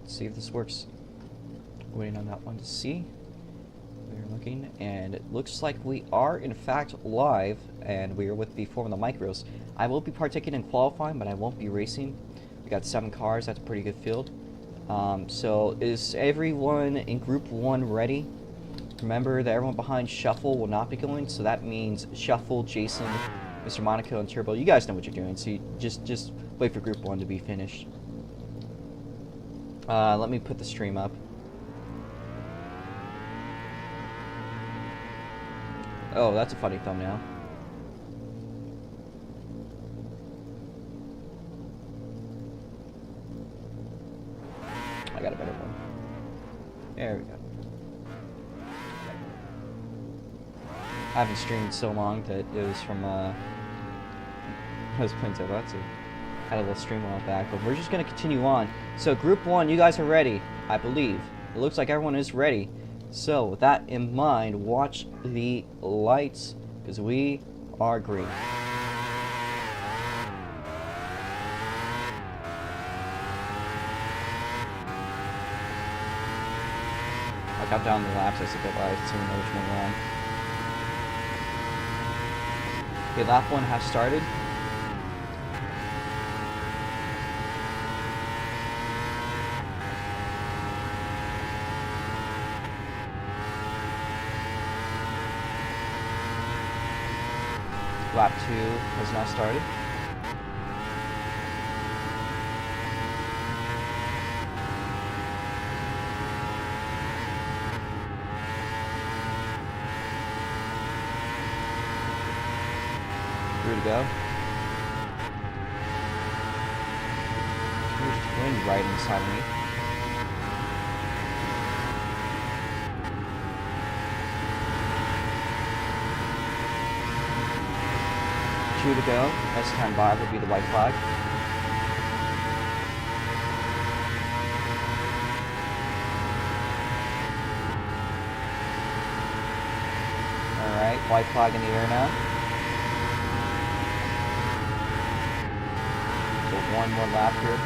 see if this works. Waiting on that one to see. We're looking, and it looks like we are in fact live, and we are with the Formula Micros. I will be partaking in qualifying, but I won't be racing. We got 7 cars. That's a pretty good field. So is everyone in Group 1 ready? Remember that everyone behind Shuffle will not be going, so that means Shuffle, Jason, Mr. Monaco, and Turbo. You guys know what you're doing, so you just wait for Group 1 to be finished. Let me put the stream up. Oh, that's a funny thumbnail. I got a better one. There we go. I haven't streamed so long that it was from, I was playing Tobatsu. Had a little stream a while back, but we're just going to continue on. So, Group 1, you guys are ready, I believe. It looks like everyone is ready. So, with that in mind, watch the lights, because we are green. I'll count down the laps as I go by, so we know which one we're on. Okay, lap 1 has started. Lap 2 has now started. Through to go. There's Twin right inside of me. To go. Next time by will be the white flag. Alright, white flag in the air now. So one more lap here.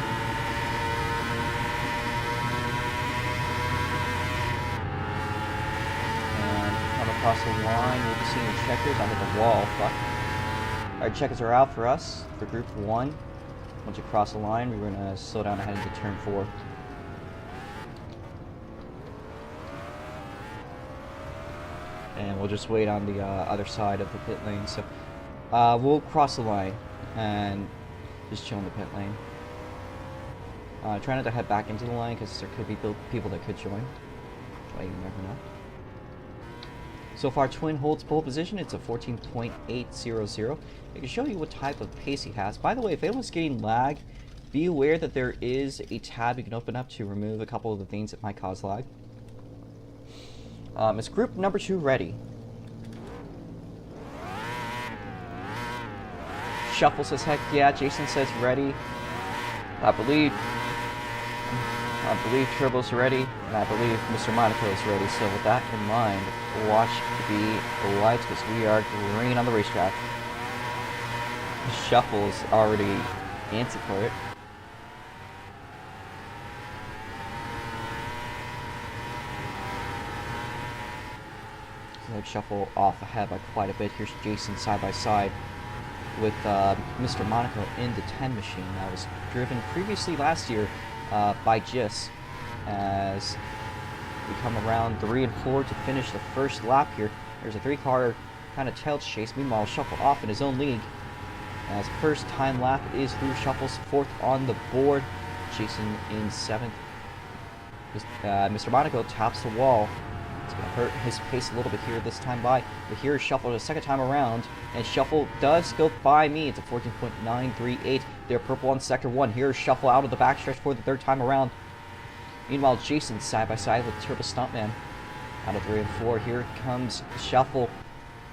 And come across the line, we'll be seeing checkers. I'm at the wall. Fuck. Alright, checkers are out for us, for Group 1. Once you cross the line, we're going to slow down ahead into turn 4. And we'll just wait on the other side of the pit lane. So we'll cross the line and just chill in the pit lane. Try not to head back into the line because there could be people that could join. But you never know. So far, Twin holds pole position. It's a 14.800. I can show you what type of pace he has. By the way, if anyone's getting lag, be aware that there is a tab you can open up to remove a couple of the things that might cause lag. Is Group number 2 ready? Shuffle says heck yeah. Jason says ready. I believe Turbo's ready, and I believe Mr. Monaco is ready. So with that in mind, watch the lights because we are green on the racetrack. Shuffle's already antsy for it. Like Shuffle off ahead by quite a bit. Here's Jason side by side with Mr. Monaco in the 10 machine that was driven previously last year by Gis, as we come around 3 and 4 to finish the first lap here. There's a 3-car kind of tail chase. Meanwhile, Shuffle off in his own league, as first time lap is through. Shuffle's 4th on the board, Jason in 7th. Mr. Monaco taps the wall. It's going to hurt his pace a little bit here this time by. But here is Shuffle the second time around. And Shuffle does go by me. It's a 14.938. They're purple on Sector 1. Here's Shuffle out of the backstretch for the 3rd time around. Meanwhile, Jason side by side with Turbo Stuntman. Out of 3 and 4. Here comes Shuffle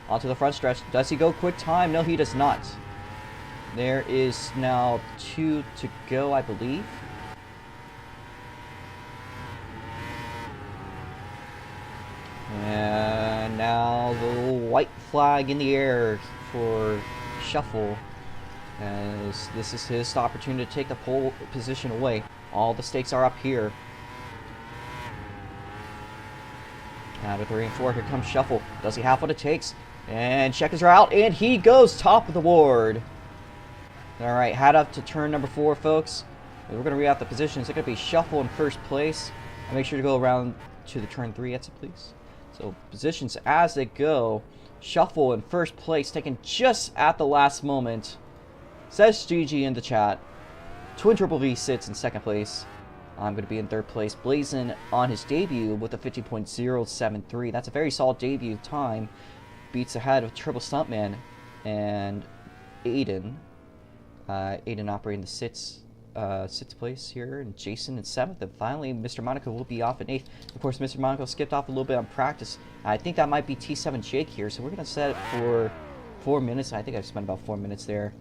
onto the front stretch. Does he go quick time? No, he does not. There is now 2 to go, I believe. And now the white flag in the air for Shuffle, as this is his opportunity to take the pole position away. All the stakes are up here. Out of 3 and 4, here comes Shuffle. Does he have what it takes? And checkers are out, and he goes top of the board. Alright, head up to turn number 4, folks. We're going to read out the positions. It's going to be Shuffle in first place. And make sure to go around to the turn 3 exit, please. So, positions as they go. Shuffle in first place, taken just at the last moment. Says GG in the chat. Twin Triple V sits in second place. I'm going to be in third place. Blazin on his debut with a 50.073. That's a very solid debut time. Beats ahead of Triple Stuntman and Aiden. Aiden operating the sixth place here, and Jason in 7th, and finally Mr. Monaco will be off in 8th. Of course, Mr. Monaco skipped off a little bit on practice. I think that might be T7 Jake here, so we're going to set it for 4 minutes. I think I've spent about 4 minutes there.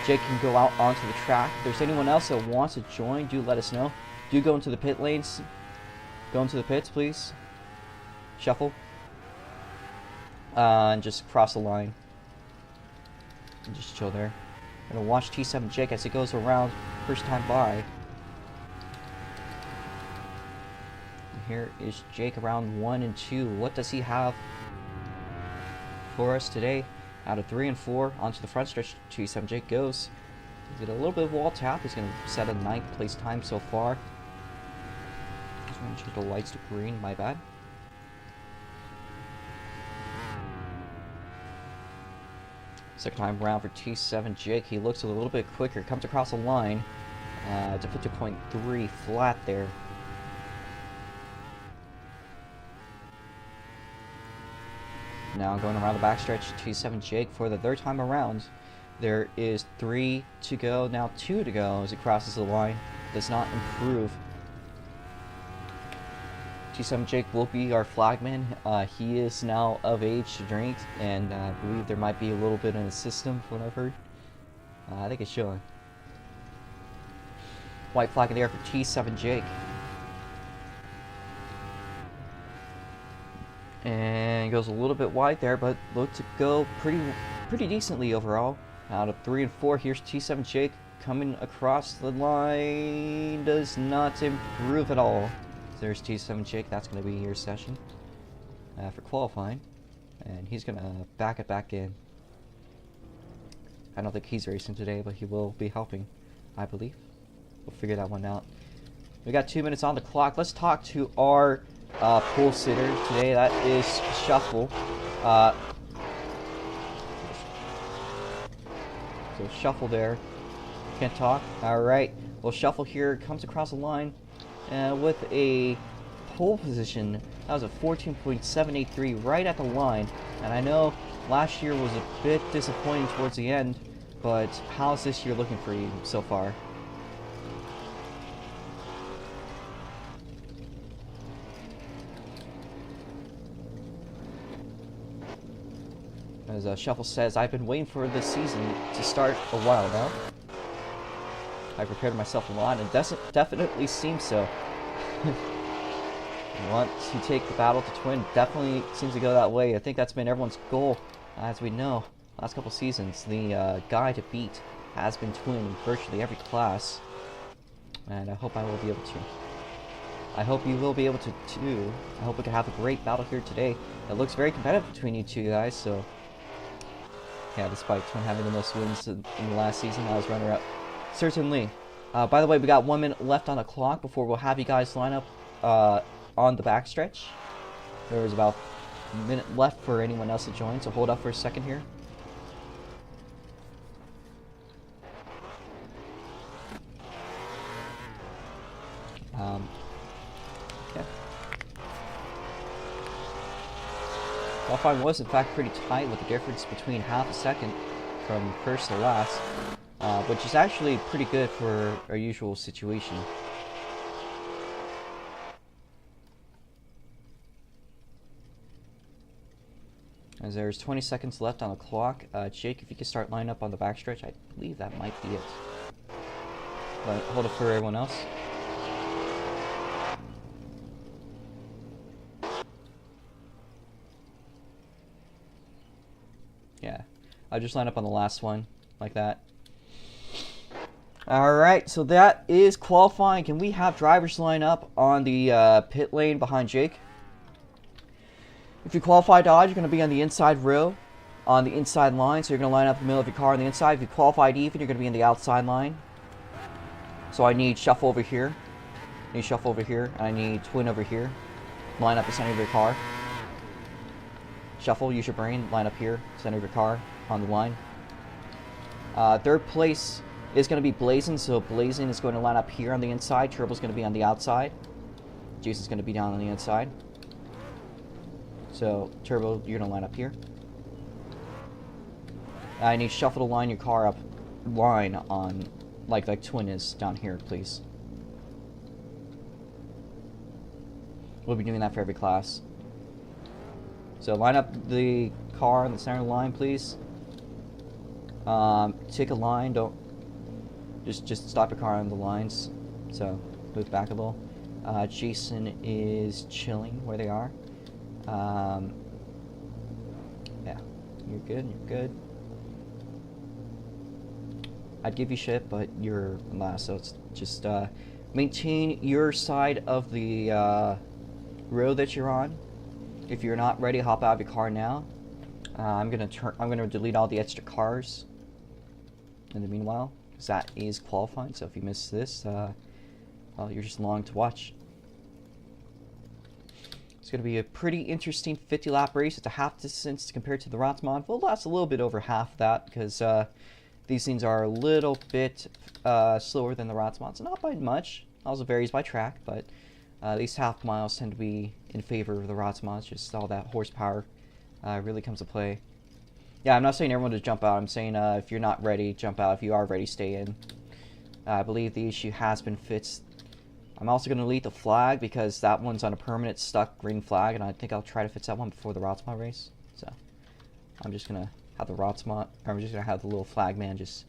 Jake can go out onto the track. If there's anyone else that wants to join, do let us know. Do go into the pit lanes. Go into the pits, please. Shuffle. And just cross the line. And just chill there. I'm going to watch T7 Jake as he goes around first time by. And here is Jake around 1 and 2. What does he have for us today? Out of 3 and 4, onto the front stretch, T7 Jake goes. He's got a little bit of wall tap. He's going to set a 9th place time so far. Just want to change the lights to green, my bad. Second time around for T7 Jake. He looks a little bit quicker. Comes across the line. It's a 50.3 flat there. Now going around the backstretch, T7 Jake for the 3rd time around. There is 3 to go, now 2 to go as he crosses the line. Does not improve. T7 Jake will be our flagman. He is now of age to drink, and I believe there might be a little bit in the system from what I've heard. I think it's showing. White flag in the air for T7 Jake. And goes a little bit wide there, but looked to go pretty decently overall. Out of 3 and 4, here's T7 Jake coming across the line. Does not improve at all. There's T7 Jake. That's going to be your session for qualifying, and he's going to back it back in. I don't think he's racing today, but he will be helping, I believe. We'll figure that one out. We got 2 minutes on the clock. Let's talk to our pole sitter today. That is Shuffle. So Shuffle there. Can't talk. Alright. Well, Shuffle here comes across the line with a pole position. That was a 14.783 right at the line. And I know last year was a bit disappointing towards the end, but how's this year looking for you so far? As Shuffle says, I've been waiting for this season to start a while now. I prepared myself a lot, and it definitely seems so. Want to take the battle to Twin, definitely seems to go that way. I think that's been everyone's goal. As we know, last couple seasons, the guy to beat has been Twin in virtually every class. And I hope I will be able to. I hope you will be able to too. I hope we can have a great battle here today. It looks very competitive between you two guys, so... Yeah, despite Twin having the most wins in the last season, I was runner-up. Certainly. By the way, we got 1 minute left on the clock before we'll have you guys line up on the backstretch. There was about a minute left for anyone else to join, so hold up for a second here. Yeah. Qualifying was in fact pretty tight, with a difference between half a second from first to last, which is actually pretty good for our usual situation. As there's 20 seconds left on the clock. Jake, if you could start lining up on the backstretch, I believe that might be it. But hold it for everyone else. Yeah, I'll just line up on the last one, like that. Alright, so that is qualifying. Can we have drivers line up on the pit lane behind Jake? If you qualify dodge, you're going to be on the inside row, on the inside line, so you're going to line up in the middle of your car on the inside. If you qualified even, you're going to be in the outside line. So I need shuffle over here. I need shuffle over here, and I need twin over here. Line up the center of your car. Shuffle, use your brain, line up here, center of your car, on the line. Third place is going to be Blazing, so Blazing is going to line up here on the inside. Turbo's going to be on the outside. Jason's going to be down on the inside. So, Turbo, you're going to line up here. I need shuffle to line your car up, line on, like twin is down here, please. We'll be doing that for every class. So line up the car in the center of the line, please. Take a line, don't... Just stop your car on the lines. So, move back a little. Jason is chilling where they are. Yeah, you're good, you're good. I'd give you shit, but you're last, so it's just, maintain your side of the, road that you're on. If you're not ready, hop out of your car now. I'm gonna delete all the extra cars in the meanwhile, because that is qualifying, so if you miss this, well, you're just long to watch. It's going to be a pretty interesting 50-lap race. It's a half distance compared to the Rotsmod. We'll last a little bit over half that because these things are a little bit slower than the Rotsmods. Not by much. Also varies by track, but these half miles tend to be in favor of the Rotsmods. Just all that horsepower really comes to play. Yeah, I'm not saying everyone to jump out. I'm saying if you're not ready, jump out. If you are ready, stay in. I believe the issue has been fixed. I'm also going to delete the flag because that one's on a permanent stuck green flag, and I think I'll try to fix that one before the Rotsmod race. So I'm just going to have the Rotsmod, or I'm just going to have the little flag man just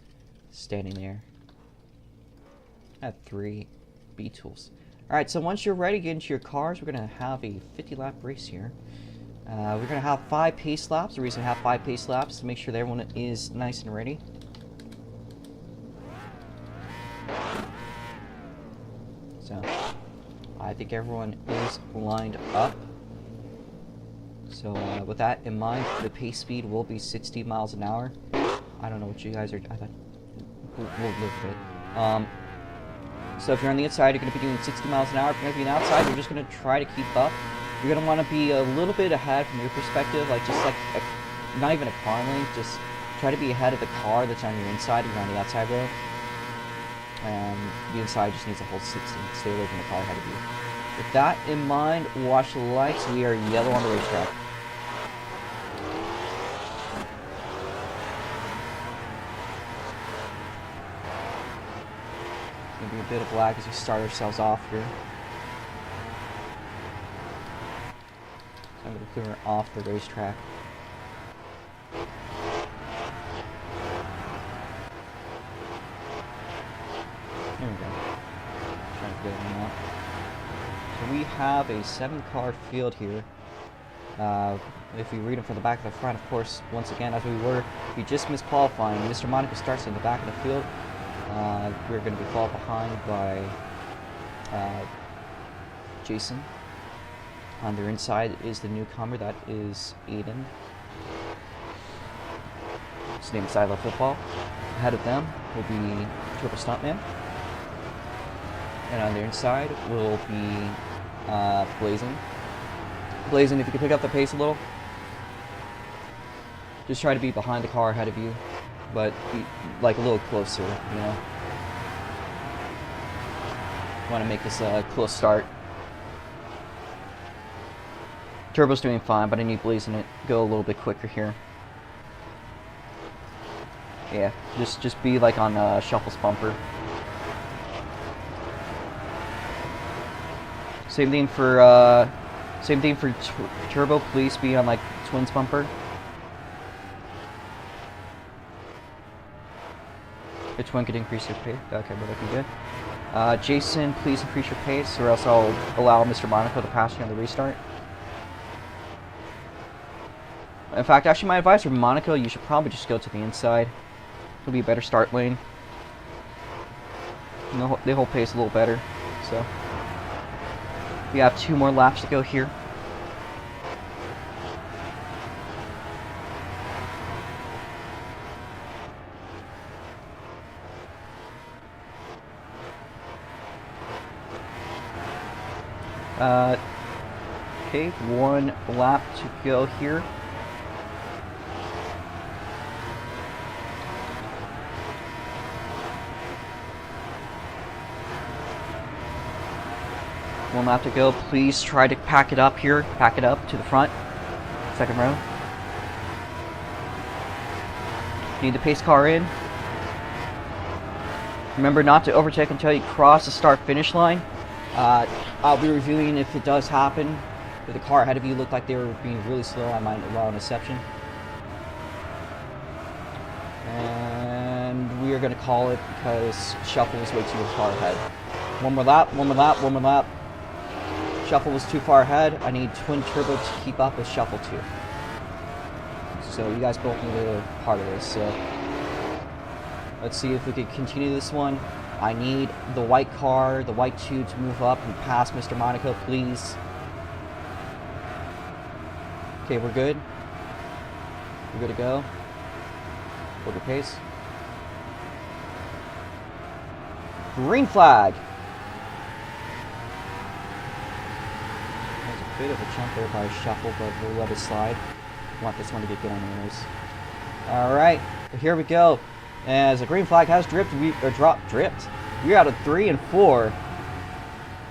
standing there. I have 3 B tools. Alright, so once you're ready, get into your cars. We're going to have a 50-lap race here. We're going to have 5 pace laps. The reason I have 5 pace laps to make sure that everyone is nice and ready. So, I think everyone is lined up. So, with that in mind, the pace speed will be 60 miles an hour. I don't know what you guys are... I thought... We'll live with it. So, if you're on the inside, you're going to be doing 60 miles an hour. If you're going to be on the outside, you're just going to try to keep up. You're going to want to be a little bit ahead from your perspective. Like, just like... not even a car lane. Just try to be ahead of the car that's on your inside if you're on the outside row. And the inside just needs to hold 60. Stay away from the car ahead of you. With that in mind, watch the lights. We are yellow on the racetrack. It's going to be a bit of black as we start ourselves off here. So I'm going to clear off the racetrack. There we go. Trying to get them out. So we have a 7-car field here. If you read them from the back to the front, of course, once again, as we were, we just missed qualifying. Mr. Monaco starts in the back of the field. We're going to be followed behind by Jason. On their inside is the newcomer, that is Aiden. His name is I Love Football. Ahead of them will be Turbo Stuntman. And on their inside will be Blazing. Blazing, if you could pick up the pace a little. Just try to be behind the car ahead of you, but be, like a little closer, you know. Want to make this a close start. Turbo's doing fine, but I need Blazing to go a little bit quicker here. Yeah, just be like on Shuffle's bumper. Same thing for Turbo. Please be on like Twins bumper. The Twin could increase your pace. Okay, we're looking good. Jason, please increase your pace, or else I'll allow Mr. Monaco to pass you on the restart. In fact, actually, my advice for Monaco, you should probably just go to the inside. It'll be a better start lane. And they hold pace a little better. So we have 2 more laps to go here. Okay, 1 lap to go here. One lap to go. Please try to pack it up here. Pack it up to the front. Second row. Need the pace car in. Remember not to overtake until you cross the start-finish line. I'll be reviewing if it does happen. If the car ahead of you looked like they were being really slow, I might allow an exception. And we are going to call it because Shuffle is way too far ahead. One more lap, one more lap, one more lap. Shuffle was too far ahead. I need Twin Turbo to keep up with Shuffle too. So you guys both need a part of this. So let's see if we can continue this one. I need the white car, the white tube, to move up and pass Mr. Monaco, please. Okay, we're good. We're good to go. Hold your pace. Green flag. There's a bit of a jump there by Shuffle, but we'll let it slide. I want this one to get going anyways. Alright, here we go. As the green flag has dripped, we're out of 3 and 4.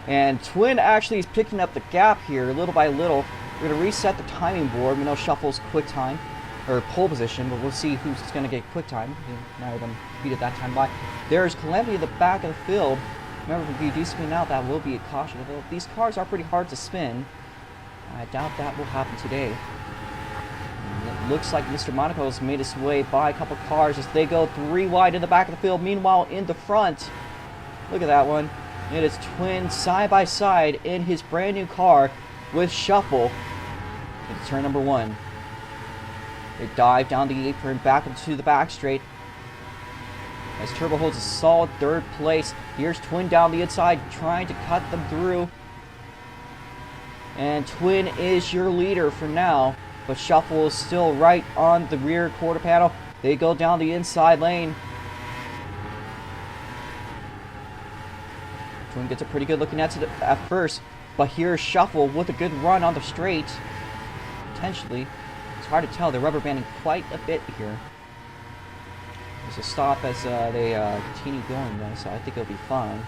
And Twin actually is picking up the gap here little by little. We're going to reset the timing board. We know Shuffle's quick time, or pole position, but we'll see who's going to get quick time. Now we're going to beat it that time by. There's Calamity at the back of the field. Remember, if you do spin out, that will be a caution. These cars are pretty hard to spin. I doubt that will happen today. It looks like Mr. Monaco has made his way by a couple cars as they go 3 wide in the back of the field. Meanwhile, in the front, look at that one. It is Twin side by side in his brand new car with Shuffle into turn number 1. They dive down the apron, back into the back straight. As Turbo holds a solid 3rd place. Here's Twin down the inside, trying to cut them through. And Twin is your leader for now. But Shuffle is still right on the rear quarter panel. They go down the inside lane. Twin gets a pretty good looking at first. But here's Shuffle with a good run on the straight. Potentially. It's hard to tell. They're rubber banding quite a bit here. There's a stop as they continue going though, so I think it'll be fine.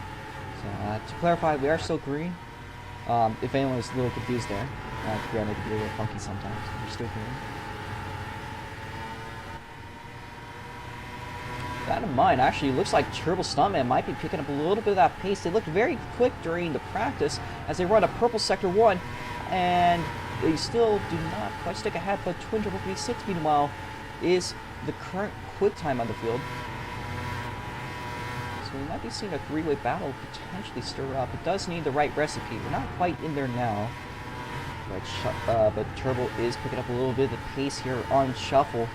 So, to clarify, we are still green. If anyone was a little confused there. Granted, it can be a little funky sometimes. We're still green. That in mind, actually, it looks like Turbo Stuntman might be picking up a little bit of that pace. They looked very quick during the practice as they run a purple Sector 1, and they still do not quite stick ahead, but Twin Turbo V6, meanwhile, is the current quick time on the field. So we might be seeing a 3-way battle potentially stir up. It does need the right recipe. We're not quite in there now. But Turbo is picking up a little bit of the pace here on Shuffle.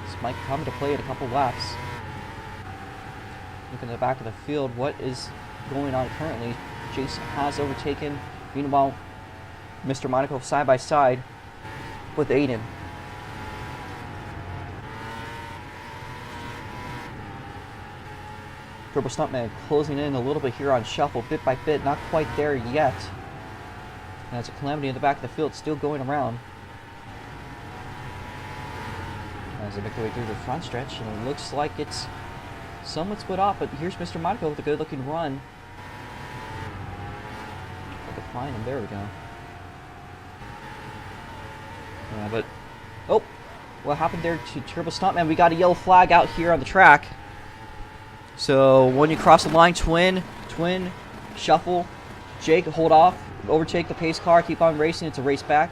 This might come into play in a couple laps. Looking at the back of the field, what is going on currently? Jason has overtaken. Meanwhile, Mr. Monaco side by side with Aiden. Turbo Stuntman closing in a little bit here on Shuffle, bit by bit, not quite there yet. And it's a Calamity in the back of the field, still going around. As they make their way through the front stretch, and it looks like it's somewhat split off, but here's Mr. Monaco with a good looking run. I could find him, there we go. But, oh, what happened there to Turbo Stuntman? We got a yellow flag out here on the track. So when you cross the line, Twin, Shuffle, Jake, hold off, overtake the pace car, keep on racing. It's a race back.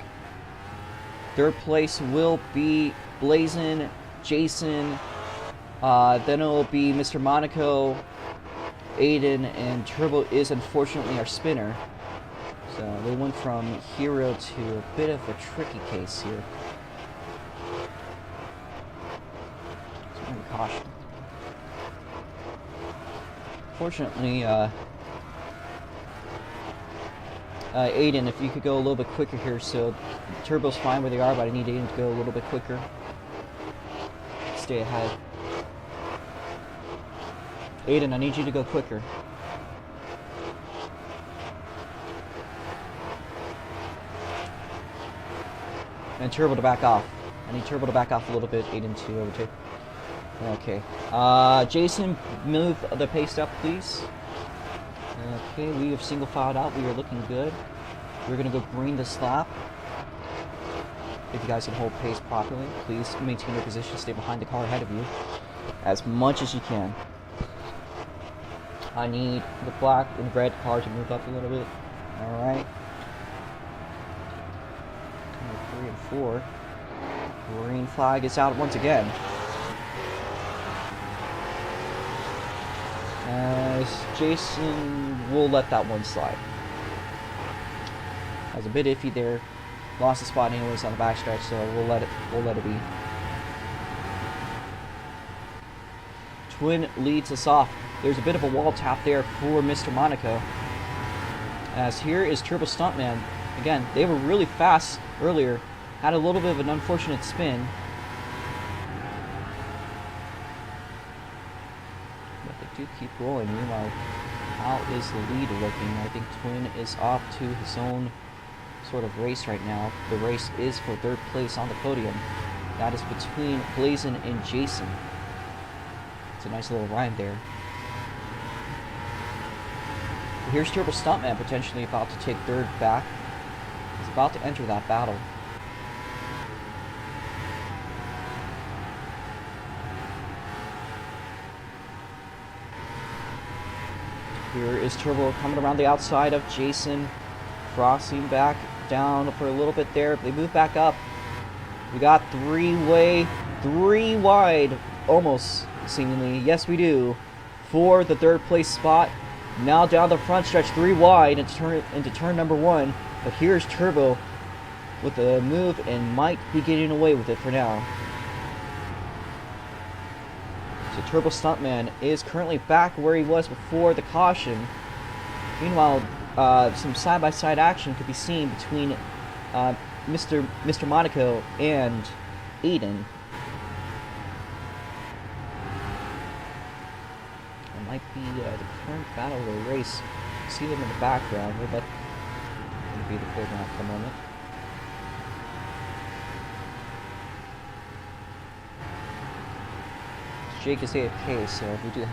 3rd place will be Blazin, Jason, then it will be Mr. Monaco, Aiden, and Turbo is unfortunately our spinner. So they went from hero to a bit of a tricky case here. So caution. Fortunately, Aiden, if you could go a little bit quicker here. So Turbo's fine where they are, but I need Aiden to go a little bit quicker. Stay ahead. Aiden, I need you to go quicker. And Turbo to back off. I need Turbo to back off a little bit. 8 and 2 over 2. Okay. Jason, move the pace up, please. Okay, we have single filed out. We are looking good. We're going to go green this lap. If you guys can hold pace properly, please maintain your position. Stay behind the car ahead of you as much as you can. I need the black and red car to move up a little bit. Alright. 3 and 4. Green flag is out once again. As Jason will let that one slide. I was a bit iffy there. Lost the spot anyways on the backstretch, so we'll let it be. Twin leads us off. There's a bit of a wall tap there for Mr. Monaco. As here is Turbo Stuntman. Again, they were really fast earlier. Had a little bit of an unfortunate spin. But they do keep rolling. Meanwhile, how is the lead looking? I think Twin is off to his own sort of race right now. The race is for 3rd place on the podium. That is between Blazin and Jason. It's a nice little rhyme there. Here's Turbo Stuntman potentially about to take 3rd back. He's about to enter that battle. Here is Turbo coming around the outside of Jason. Crossing back down for a little bit there. They move back up. We got 3 wide, almost seemingly. Yes, we do. For the 3rd place spot. Now down the front stretch, 3 wide into turn number 1. But here's Turbo with a move and might be getting away with it for now. So Turbo Stuntman is currently back where he was before the caution. Meanwhile, some side-by-side action could be seen between Mr. Monaco and Aiden. It might be the current battle of the race. See them in the background. We'll let them be the foreground for the moment. Jake is AFK, so if we do,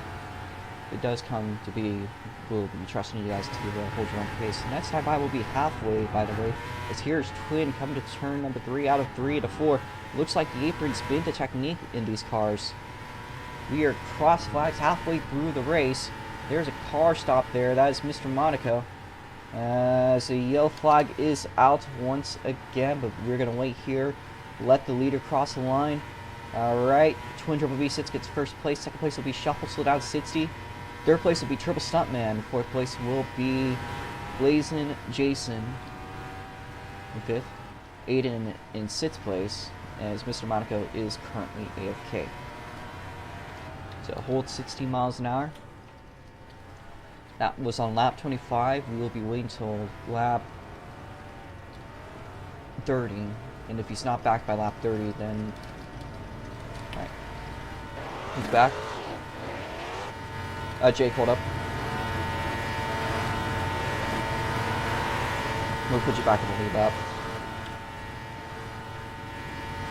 it does come to be, we'll be trusting you guys to hold your own pace. The next time by will be halfway, by the way, as here's Twin coming to turn number 3 out of 3 to 4. Looks like the apron's been the technique in these cars. We are cross flags halfway through the race. There's a car stop there. That is Mr. Monaco. As the yellow flag is out once again, but we're going to wait here. Let the leader cross the line. Alright, Twin Turbo V6 gets 1st place. 2nd place will be Shuffle, slow down 60. 3rd place will be Turbo Stuntman. 4th place will be Blazin Jason. In 5th. Aiden in 6th place, as Mr. Monaco is currently AFK. So hold 16 miles an hour. That was on lap 25. We will be waiting till lap 30. And if he's not back by lap 30, then... Alright. He's back. Jake, hold up. We'll put you back in the lead lap.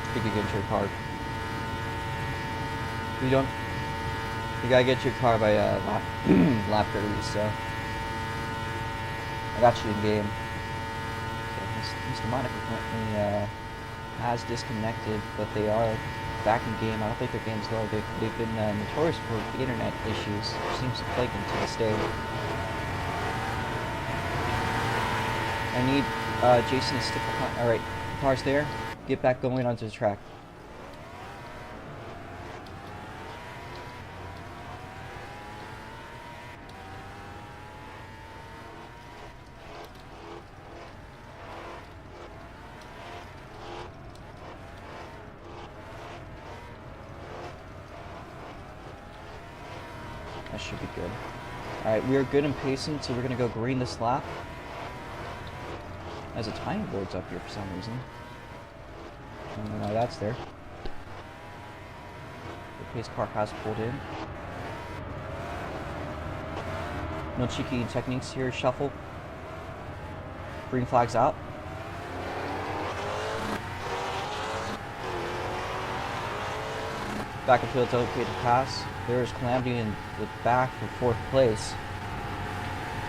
I think you get into your car. You don't... You gotta get your car by lap 30, so... I got you in game. So, Mr. Monaco currently has disconnected, but they are back in game. I don't think their game's low. They've been notorious for internet issues, which seems to plague them to this day. I need Jason to stick behind. Alright, the car's there. Get back going onto the track. That should be good. Alright, we are good in pacing, so we're going to go green this lap. As a timing board's up here for some reason. I don't know why that's there. The pace car has pulled in. No cheeky techniques here. Shuffle. Green flag's out. Back in field's okay to pass. There's Calamity in the back for 4th place.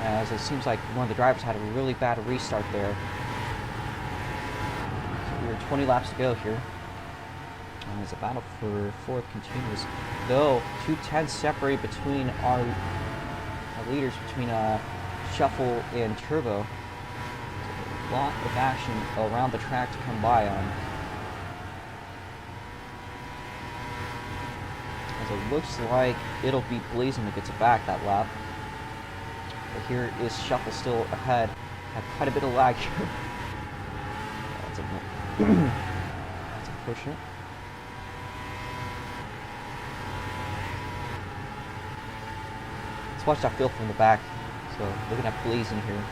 As it seems like one of the drivers had a really bad restart there. So we are 20 laps to go here. As the battle for 4th continues. Though 2 tenths separate between our leaders, between Shuffle and Turbo. A lot of action around the track to come by on. As it looks like it'll be Blazing that gets it back that lap. But here is Shuffle still ahead. Had quite a bit of lag here. That's unfortunate. Let's watch that field from the back. So looking at Blazing here.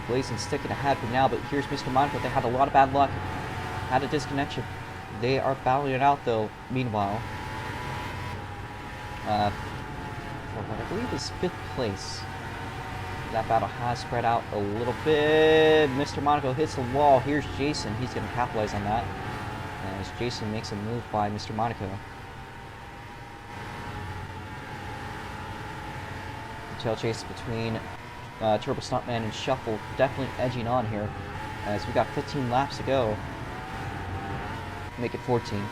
Blazing sticking ahead for now, but here's Mr. Monaco. They had a lot of bad luck. Had a disconnection. They are battling it out though, meanwhile. For what I believe is 5th place. That battle has spread out a little bit. Mr. Monaco hits the wall. Here's Jason. He's going to capitalize on that. As Jason makes a move by Mr. Monaco. The tail chase between Turbo Stuntman and Shuffle definitely edging on here. As we got 15 laps to go. Make it 14.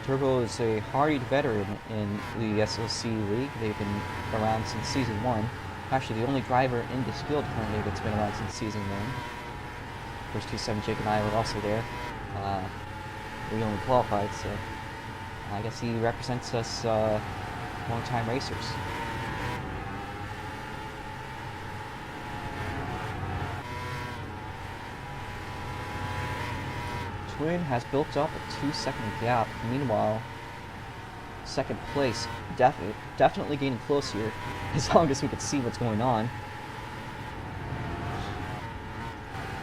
Turbo is a hardy veteran in the SLC League. They've been around since Season 1. Actually, the only driver in this field currently that's been around since Season 1. First 2-7 Jake and I were also there. We only qualified, so I guess he represents us long-time racers. Twin has built up a 2-second gap. Meanwhile, 2nd place definitely getting close here, as long as we can see what's going on.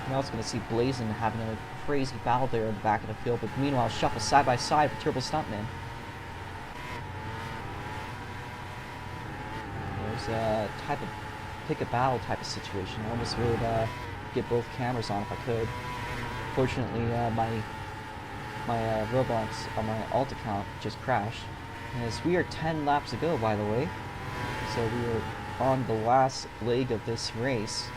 Now it's going to see Blazing having a crazy battle there in the back of the field, but meanwhile Shuffle side by side with Turbo Stuntman. There's a type of pick a battle type of situation. I almost would get both cameras on if I could. Fortunately, my Roblox on my alt account just crashed. As we are 10 laps to go, by the way, so we are on the last leg of this race.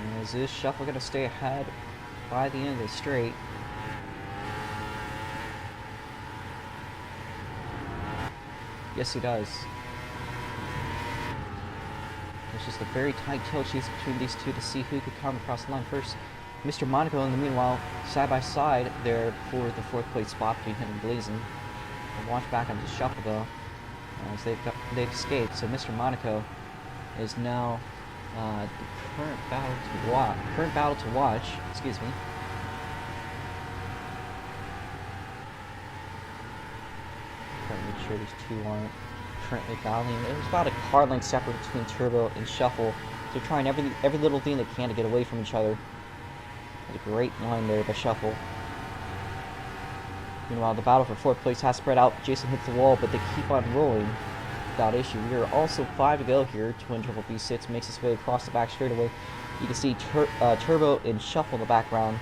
And is this Shuffle going to stay ahead by the end of the straight? Yes, he does. It's just a very tight tail chase between these two to see who could come across the line first. Mr. Monaco, in the meanwhile, side by side there for the 4th place spot between him and Blazing. And watch back onto Shuffle though, as they've escaped. So Mr. Monaco is now the current battle to watch. Excuse me. Trying to make sure these two aren't currently battling. There's about a car length separate between Turbo and Shuffle. They're trying every little thing they can to get away from each other. There's a great line there by Shuffle. Meanwhile, the battle for 4th place has spread out. Jason hits the wall, but they keep on rolling without issue. We are also 5 to go here. Twin Turbo V6 makes his way across the back straightaway. You can see Turbo and Shuffle in the background.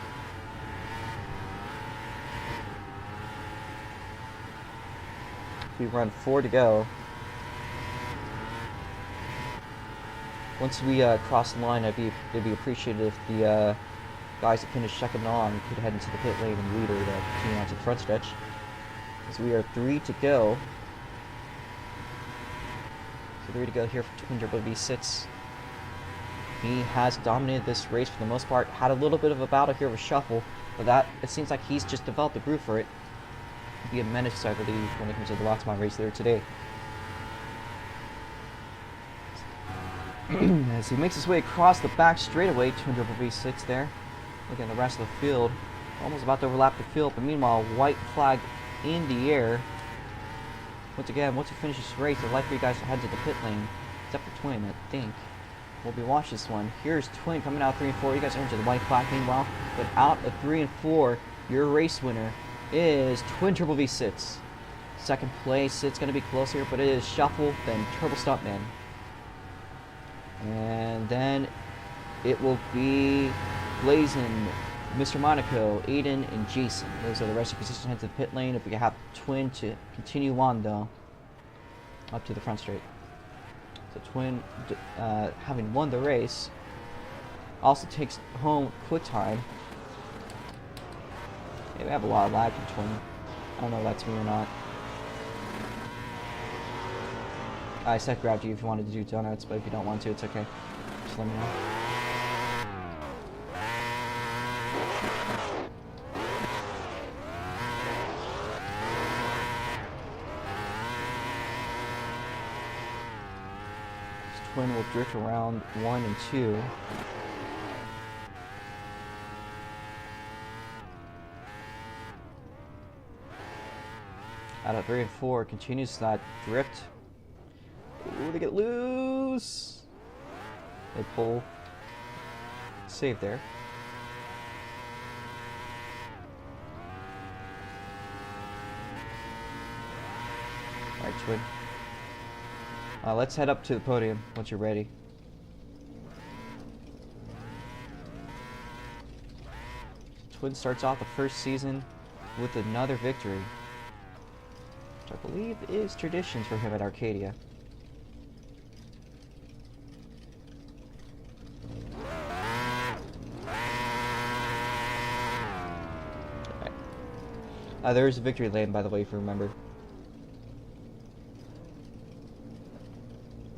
We run 4 to go. Once we cross the line, it'd be appreciated if the guys that finished 2nd on could head into the pit lane and leader to continue on to the front stretch. As we are 3 to go. So 3 to go here for Twin Turbo V6. He has dominated this race for the most part. Had a little bit of a battle here with Shuffle, but it seems like he's just developed a groove for it. He'll be a menace, I believe, when it comes to the Lotsmont race later today. As he makes his way across the back straightaway, Twin Turbo V6 there. Looking at the rest of the field. Almost about to overlap the field, but meanwhile, white flag in the air. Once again, once you finish this race, I'd like for you guys to head to the pit lane. Except for Twin, I think. We'll be watching this one. Here's Twin coming out 3 and 4. You guys are into the white flag meanwhile. But out of 3 and 4, your race winner is Twin Turbo V6. second place. It's going to be close here, but it is Shuffle, then Turbo Stuntman. And then it will be Blazin, Mr. Monaco, Aiden, and Jason. Those are the rest of the positions head to the pit lane. If we can have Twin to continue on, though, up to the front straight. So Twin, having won the race, also takes home quit time. Yeah, we have a lot of lag from Twin. I don't know if that's me or not. I said grabbed you if you wanted to do donuts, but if you don't want to, it's okay. Just let me know. Twin will drift around 1 and 2. Out of 3 and 4, continues that drift. Ooh, they get loose. They pull. Save there. Alright, Twin. Let's head up to the podium once you're ready. Twin starts off the first season with another victory, which I believe is tradition for him at Arcadia. Right. There is a victory lane, by the way, if you remember.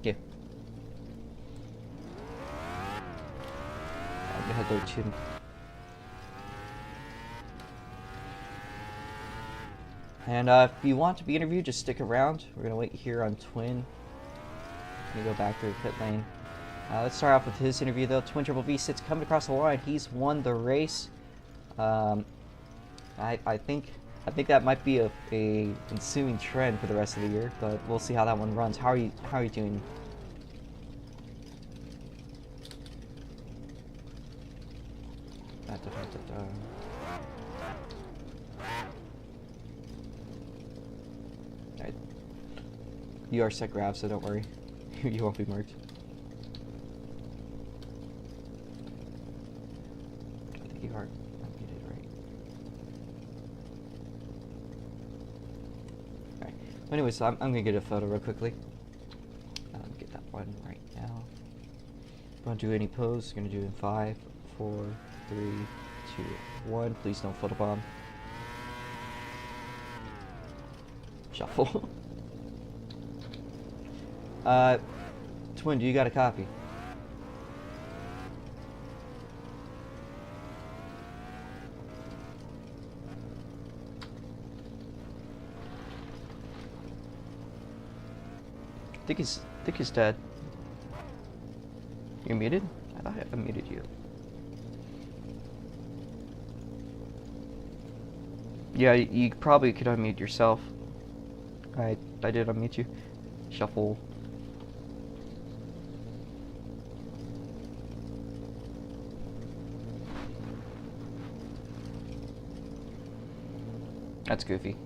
Yeah. I'll go ahead there too. And if you want to be interviewed, just stick around. We're going to wait here on Twin. Let me go back through the pit lane. Let's start off with his interview, though. Twin Triple V6 coming across the line. He's won the race. I think that might be a ensuing trend for the rest of the year, but we'll see how that one runs. How are you doing? You are set grab, so don't worry. You won't be marked. I think you are unmuted, right? Alright. Anyways, so I'm gonna get a photo real quickly. Get that one right now. Don't do any pose. Gonna do it in 5, 4, 3, 2, 1. Please don't photobomb. Shuffle. Twin, do you got a copy? I think he's dead. You're muted? I thought I muted you. Yeah, you probably could unmute yourself. I did unmute you. Shuffle. That's goofy.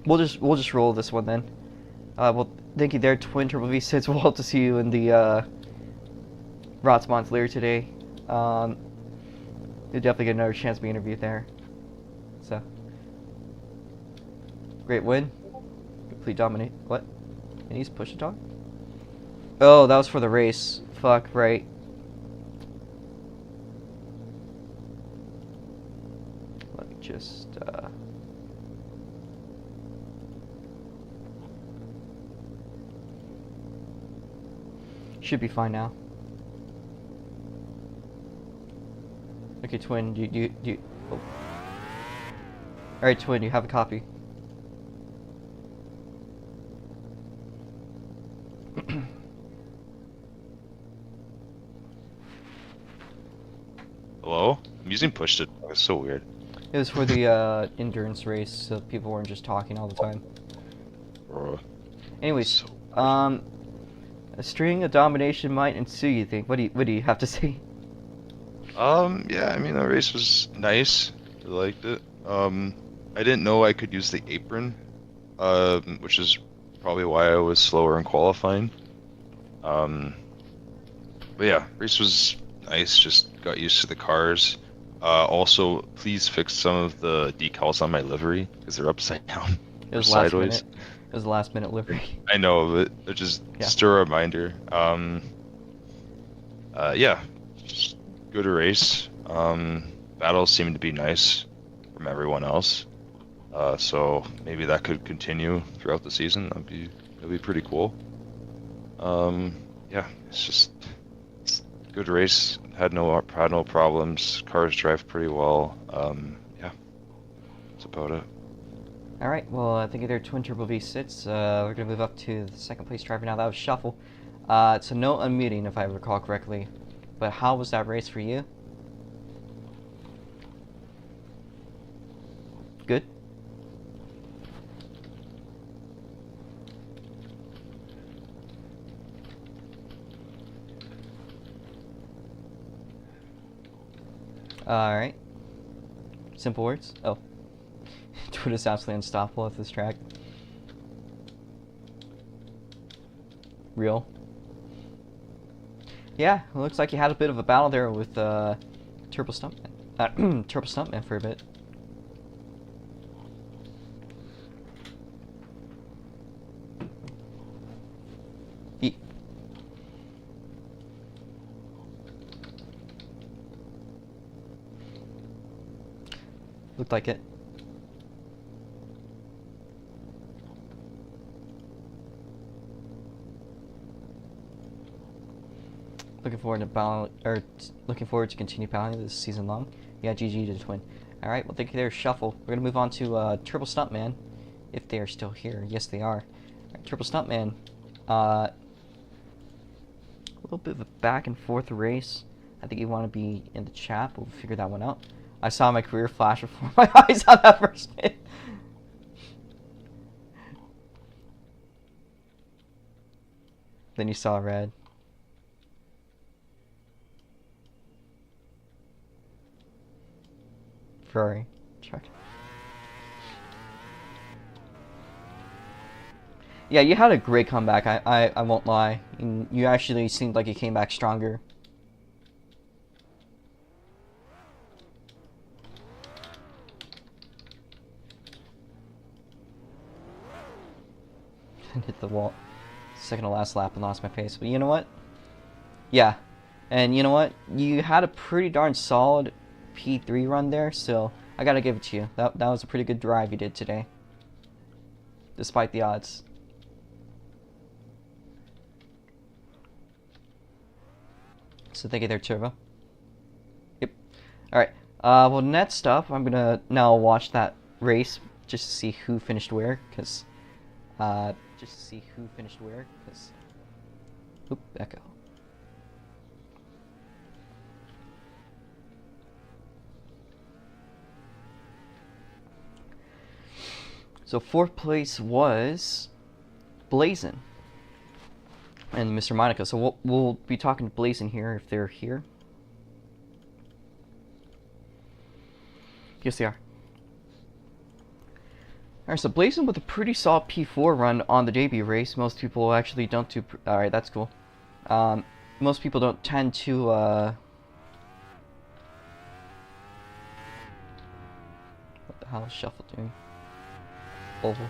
We'll just roll this one then. Well, thank you there, Twin Triple V6. We'll hope to see you in the Rotsmons later today. You'll definitely get another chance to be interviewed there. So, great win. Complete dominate. What? And he's push to talk? Oh, that was for the race. Fuck, right. Let me just, should be fine now. Okay, Twin, do you oh. Alright, Twin, you have a copy. Hello? I'm using push to talk. It's so weird. It was for the endurance race, so people weren't just talking all the time. Anyways, So A string of domination might ensue, you think? What do you have to say? Yeah, I mean, the race was nice. I liked it. I didn't know I could use the apron, which is probably why I was slower in qualifying. Um, but yeah, race was nice. Just got used to the cars. Also, please fix some of the decals on my livery because they're upside down It or was last sideways. minute. It was the last minute livery. I know, but it's Yeah. just a reminder. Yeah, just good race. Battles seem to be nice from everyone else. So maybe that could continue throughout the season. That'd be pretty cool. Yeah, it's a good race. Had no problems. Cars drive pretty well. Yeah, that's about it. Alright, well, I think they're twin turbo V6. We're gonna move up to the second place driver now. That was Shuffle. So no unmuting, if I recall correctly. But how was that race for you? Good? Alright. Simple words? Oh. Twitter's absolutely unstoppable at this track. Real. Yeah, it looks like you had a bit of a battle there with Turbo Stuntman. Turbo Stuntman for a bit. He looked like it. Looking forward to continue battling this season long. Yeah, GG to the Twin. All right, well, thank you there, Shuffle. We're gonna move on to Turbo Stuntman, if they are still here. Yes, they are. All right, Turbo Stuntman. A little bit of a back and forth race. I think you want to be in the chat. We'll figure that one out. I saw my career flash before my eyes on that first hit. Then you saw red. Ferrari. Check. Yeah, you had a great comeback. I won't lie. You actually seemed like you came back stronger. And hit the wall. Second to last lap and lost my pace. But you know what? Yeah. And you know what? You had a pretty darn solid P3 run there, so I gotta give it to you. That was a pretty good drive you did today. Despite the odds. So thank you there, Turbo. Yep. Alright. Well, next up, I'm gonna now watch that race just to see who finished where, because oop, echo. So fourth place was Blazin and Mr. Monaco. So we'll be talking to Blazin here if they're here. Yes, they are. Alright, so Blazin with a pretty solid P4 run on the debut race. Most people actually don't do... Alright, that's cool. Most people don't tend to... What the hell is Shuffle doing? Oval.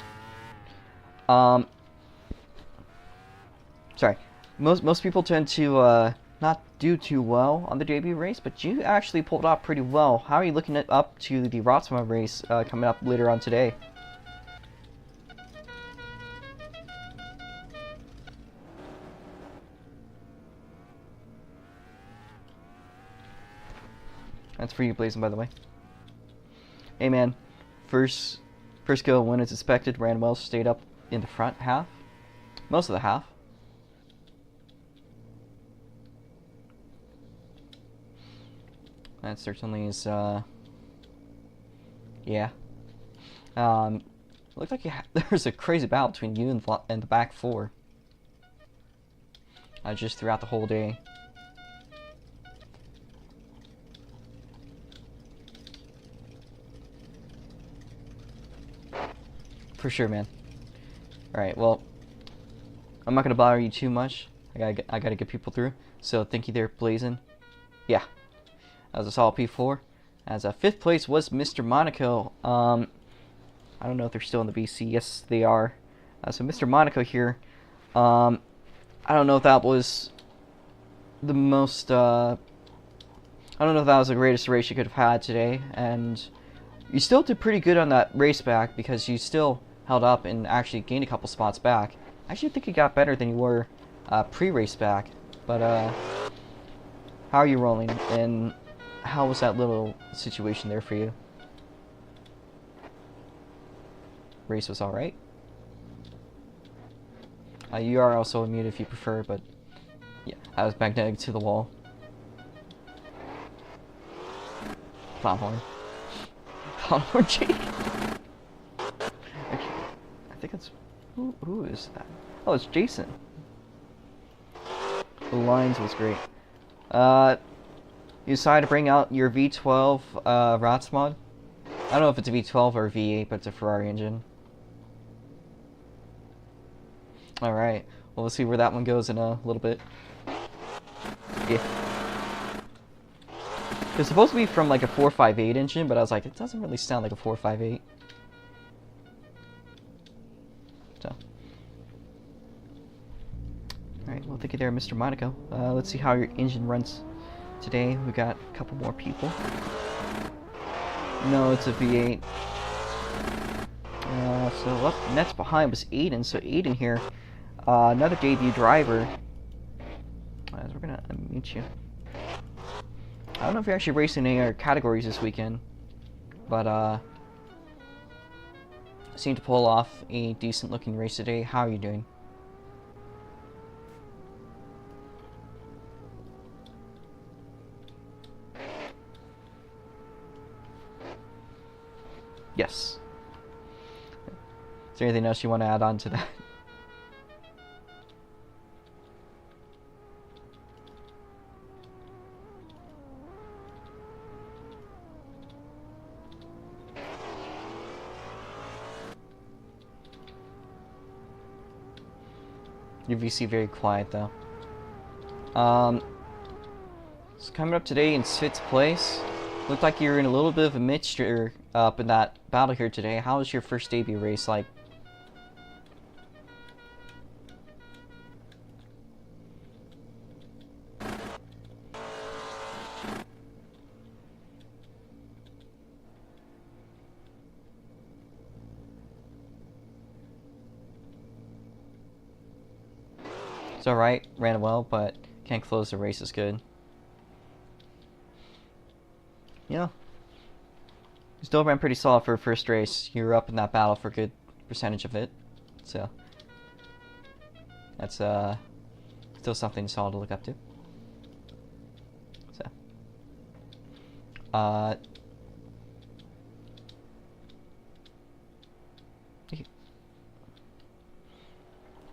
Sorry. Most people tend to not do too well on the debut race, but you actually pulled off pretty well. How are you looking up to the Rotsma race coming up later on today? That's for you, Blazin', by the way. Hey, man. First go win as expected. Ran well, stayed up in the front half. Most of the half. That certainly is, yeah. Looked like there's a crazy battle between you and the back four. just throughout the whole day. For sure, man. Alright, well, I'm not gonna bother you too much. I gotta get people through. So thank you there, Blazin. Yeah, that was a solid P4. As 5th place was Mr. Monaco. I don't know if they're still in the BC. Yes, they are. So Mr. Monaco here. I don't know if that was the most. I don't know if that was the greatest race you could have had today, and you still did pretty good on that race back because you still held up and actually gained a couple spots back. I actually think you got better than you were pre-race back. But how are you rolling, and how was that little situation there for you? Race was alright. You are also mute if you prefer, but yeah, I was magnetic to the wall. Clown horn. Clown horn Jake. Actually, I think it's who is that? Oh, it's Jason. The lines was great. You decided to bring out your V12 ROTS mod. I don't know if it's a V12 or a V8, but it's a Ferrari engine. Alright, well, we'll see where that one goes in a little bit. Yeah. It's supposed to be from like a 458 engine, but I was like, it doesn't really sound like a 458. So. Alright, well, thank you there, Mr. Monaco. Let's see how your engine runs today. We got a couple more people. No, it's a V8. So up next behind was Aiden. So Aiden here, another debut driver. As we're gonna unmute you. I don't know if you're actually racing any other categories this weekend, but seemed to pull off a decent looking race today. How are you doing? Yes. Is there anything else you want to add on to that? Your VC very quiet though. So coming up today in 6th place. Looked like you were in a little bit of a mixture up in that battle here today. How was your first debut race like? It's alright, ran well, but can't close the race as good. Yeah. You still ran pretty solid for a first race. You were up in that battle for a good percentage of it. So that's still something solid to look up to. So is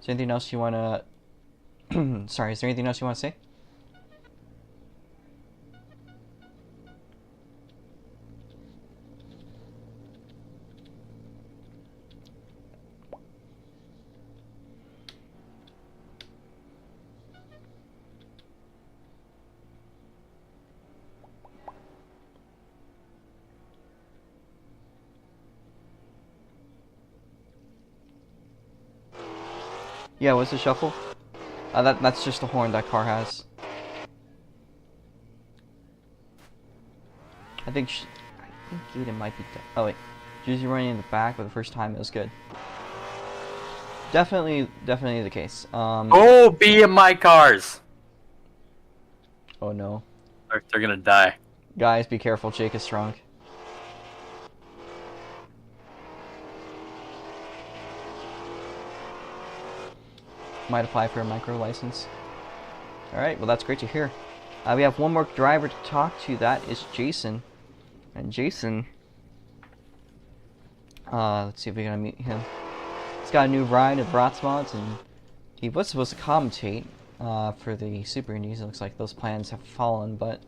there anything else you wanna sorry, is there anything else you wanna say? Yeah, what's the shuffle? That's just the horn that car has. I think Gaten might be dead. Oh wait, Juicy running in the back, but the first time it was good. Definitely the case. Oh, be in my cars! Oh no. They're gonna die. Guys, be careful, Jake is drunk. Might apply for a micro license. Alright, well that's great to hear. We have one more driver to talk to, that is Jason. And Jason, let's see if we can meet him. He's got a new ride of ROTS mods, and he was supposed to commentate, for the Super Indies. It looks like those plans have fallen, but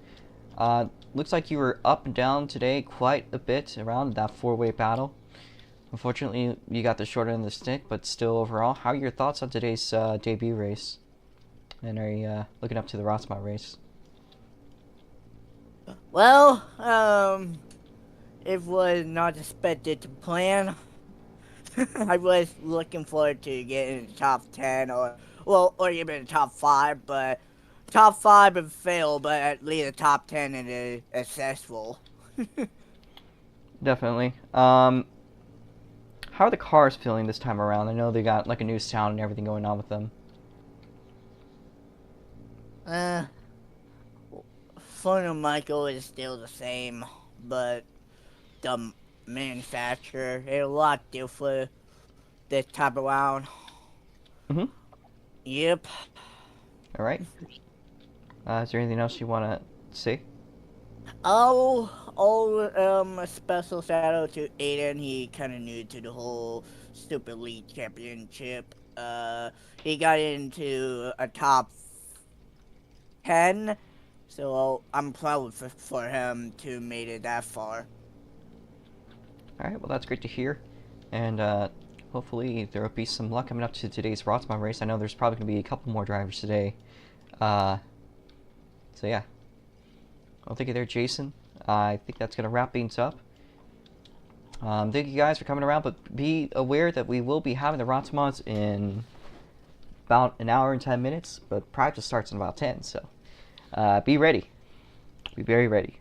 looks like you were up and down today quite a bit around that four-way battle. Unfortunately, you got the short end of the stick, but still overall, how are your thoughts on today's debut race? And are you looking up to the Rotsmart race? Well, it was not expected to plan. I was looking forward to getting in the top 10 or even the top 5, but top 5 would fail, but at least the top 10 is successful. Definitely. How are the cars feeling this time around? I know they got like a new sound and everything going on with them. Funnel Michael is still the same, but the manufacturer is a lot different this time around. Mm-hmm. Yep. All right. Is there anything else you want to say? A special shout out to Aiden. He kind of new to the whole Super League Championship. He got into a top 10, so I'm proud for him to made it that far. All right. Well, that's great to hear, and hopefully there will be some luck coming up to today's Rotsmart race. I know there's probably going to be a couple more drivers today. So yeah. Well, thank you there, Jason. I think that's going to wrap things up. Thank you guys for coming around, but be aware that we will be having the Rotsmarts in about an hour and 10 minutes, but practice starts in about 10, so be ready. Be very ready.